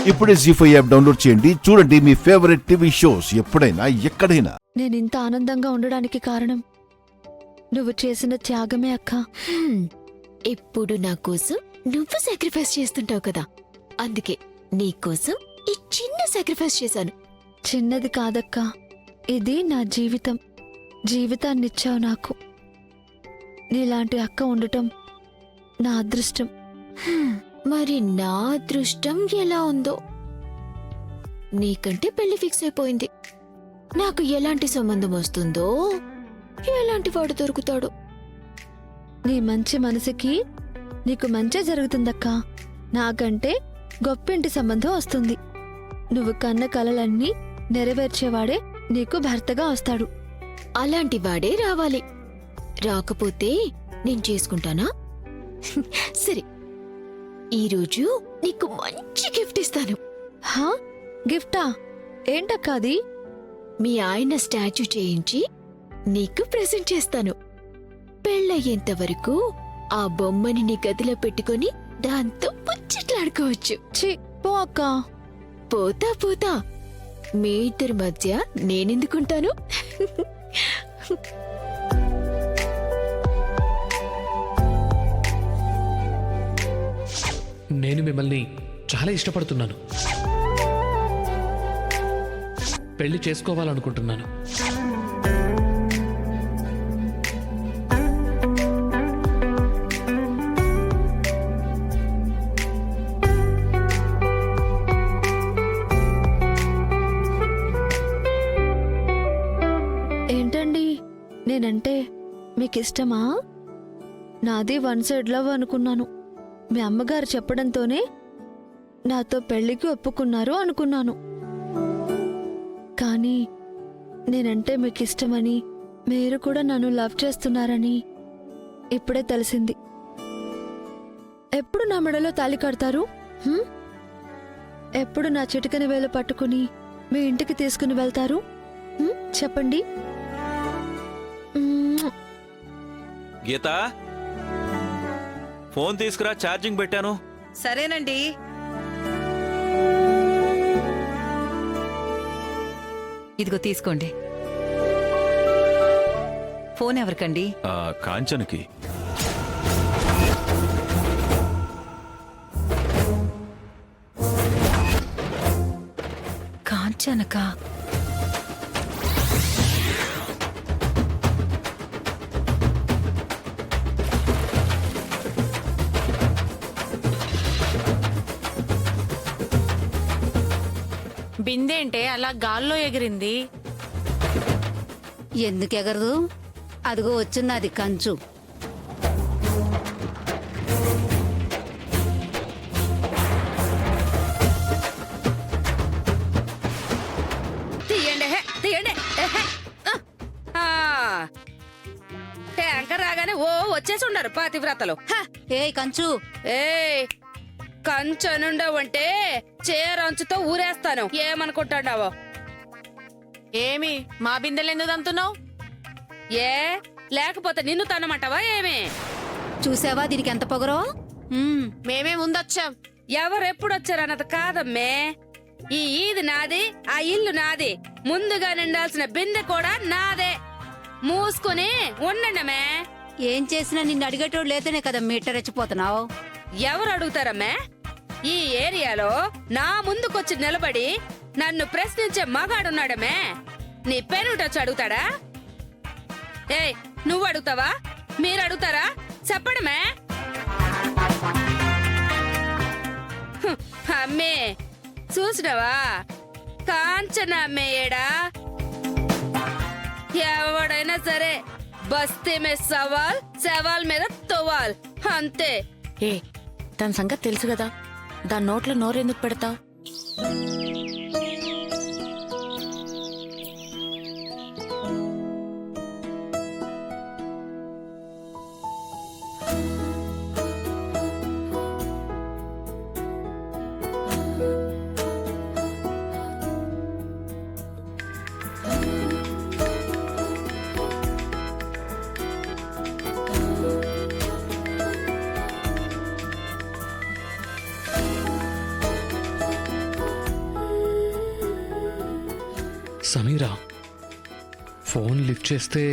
ఇప్పుడే జీ5 app download చేయండి. చూడండి మీ ఫేవరెట్ టీవీ షోస్ ఎప్పుడైనా ఎక్కడైనా. నేనింత ఆనందంగా ఉండడానికి కారణం నువ్వు చేసిన త్యాగమే అక్క. ఎప్పుడు నా కోసం నువ్వు సాక్రిఫైస్ చేస్తుంటావు కదా, అందుకే నీకోసం ఈ చిన్న సాక్రిఫైస్ చేశాను. చిన్నది కాదక్కా, ఇది నా జీవితం. జీవితాన్నిచ్చావు నాకు. నీలాంటి అక్క ఉండటం నా అదృష్టం. మరి నా అదృష్టం ఎలా ఉందో? నీకంటే పెళ్లి ఫిక్స్ అయిపోయింది. నాకు ఎలాంటి సంబంధం వస్తుందో, ఎలాంటి వాడు దొరుకుతాడో. నీ మంచి మనసుకి నీకు మంచి జరుగుతుందక్కా. నాకంటే గొప్పింటి సంబంధం వస్తుంది. నువ్వు కన్న కలలన్నీ నెరవేర్చేవాడే నీకు భర్తగా వస్తాడు. అలాంటి వాడే రావాలి. రాకపోతే నేను చేసుకుంటానా? సరే, ఈరోజు నీకు మంచి గిఫ్ట్ ఇస్తాను. హా? గిఫ్టా? ఏంటక్కా అది? మీ ఆయన స్టాచ్యూ చేయించి నీకు ప్రెజెంట్ చేస్తాను. పెళ్ళయ్యేంత వరకు ఆ బొమ్మని నీ గదిలో పెట్టుకొని దాంతో ముచ్చట్లాడుకోవచ్చు. ఛీ, పో అక్కా. పోతా పోతా, మీ ఇద్దరి మధ్య నేనెందుకుంటాను? నేను మిమ్మల్ని చాలా ఇష్టపడుతున్నాను. పెళ్లి చేసుకోవాలనుకుంటున్నాను. ఏంటండి, నేనంటే మీకిష్టమా? నాది వన్ సైడ్ లవ్ అనుకున్నాను. మీ అమ్మగారు చెప్పడంతోనే నాతో పెళ్లికి ఒప్పుకున్నారు అనుకున్నాను. కానీ నేనంటే మీకిష్టమని, మీరు కూడా నన్ను లవ్ చేస్తున్నారని ఇప్పుడే తెలిసింది. ఎప్పుడు నా మెడలో తాళి కడతారు? ఎప్పుడు నా చిటికని వేలు పట్టుకుని మీ ఇంటికి తీసుకుని వెళ్తారు? చెప్పండి. గీత, ఫోన్ తీసుకురా, ఛార్జింగ్ పెట్టాను. సరేనండి. ఇదిగో తీసుకోండి. ఫోన్ ఎవరికండి? కాంచనకి. కాంచనకా? బిందేంటే అలా గాల్లో ఎగిరింది? ఎందుకెగరదు? అదిగో వచ్చున్నది కంచు. తీయండి, తీయండి. ట్యాంకర్ రాగానే ఓ వచ్చేసి ఉండరు పాతివ్రతలు. ఏ కంచు, ఏ కంచనుండవంటే చేరంచుతో ఊరేస్తాను. ఏమనుకుంటాడావో? ఏమి మా బిందెలు ఎందుకు తంతున్నావు? ఏ లేకపోతే నిన్ను తనమంటావా ఏమి? చూసావా దీనికి ఎంత పొగరో? మేమే ముందొచ్చాం. ఎవరెప్పుడొచ్చారన్నది కాదమ్మే. ఈ ఈది నాది, ఆ ఇల్లు నాది. ముందుగా నిండాల్సిన బిందె కూడా నాదే. మూసుకుని ఉండండమే. ఏం చేసినా నిన్ను అడిగేటోడు లేతనే కదా మీటర్ రెచ్చిపోతున్నావు. ఎవరు అడుగుతారమ్మే? ఈ ఏరియాలో నా ముందుకొచ్చి నిలబడి నన్ను ప్రశ్నించే మగాడున్నాడమే. నీ పెనుటొచ్చి అడుగుతాడా? ఏయ్, నువ్వు అడుగుతావా? మీరు అడుగుతారా? చెప్పడమే. అమ్మే చూసినవా? కాంచన అమ్మేయడా? ఎవడైనా సరే బస్తీ మీద సవాల్, సవాల్ మీద తోవాల్, అంతే. ఏ దాని సంగతి తెలుసు కదా, దాని నోట్లో నోరెందుకు పెడతావు? సమీరా, ఫోన్ లిఫ్ట్ చేస్తే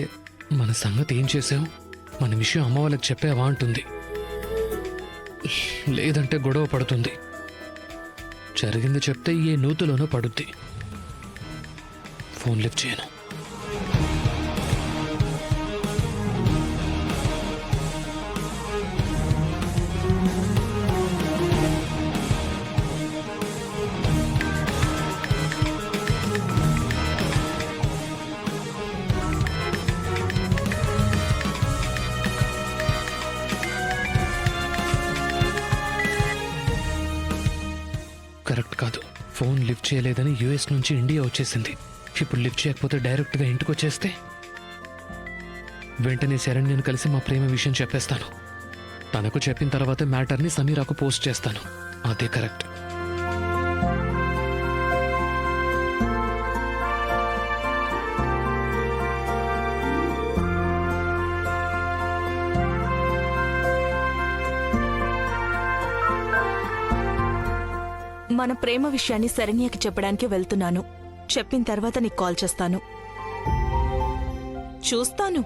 మన సంగతి ఏం చేసావు, మన విషయం అమ్మ వాళ్ళకి చెప్పావా అంటుంది. లేదంటే గొడవ పడుతుంది. జరిగింది చెప్తే ఏ నూతులోనో పడుద్ది. ఫోన్ లిఫ్ట్ చేయను. కరెక్ట్ కాదు. ఫోన్ లిఫ్ట్ చేయలేదని యుఎస్ నుంచి ఇండియా వచ్చేసింది. ఇప్పుడు లిఫ్ట్ చేయకపోతే డైరెక్ట్గా ఇంటికి వచ్చేస్తే వెంటనే శరణ్యను కలిసి మా ప్రేమ విషయం చెప్పేస్తాను. తనకు చెప్పిన తర్వాత మ్యాటర్ని సమీరాకు పోస్ట్ చేస్తాను. అదే కరెక్ట్. మన ప్రేమ విషయాన్ని శరణ్యకి చెప్పడానికి వెళ్తున్నాను. చెప్పిన తర్వాత నీకు కాల్ చేస్తాను. చూస్తాను.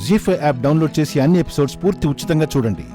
జీ5 యాప్ డౌన్లోడ్ చేసి అన్ని ఎపిసోడ్స్ పూర్తి ఉచితంగా చూడండి.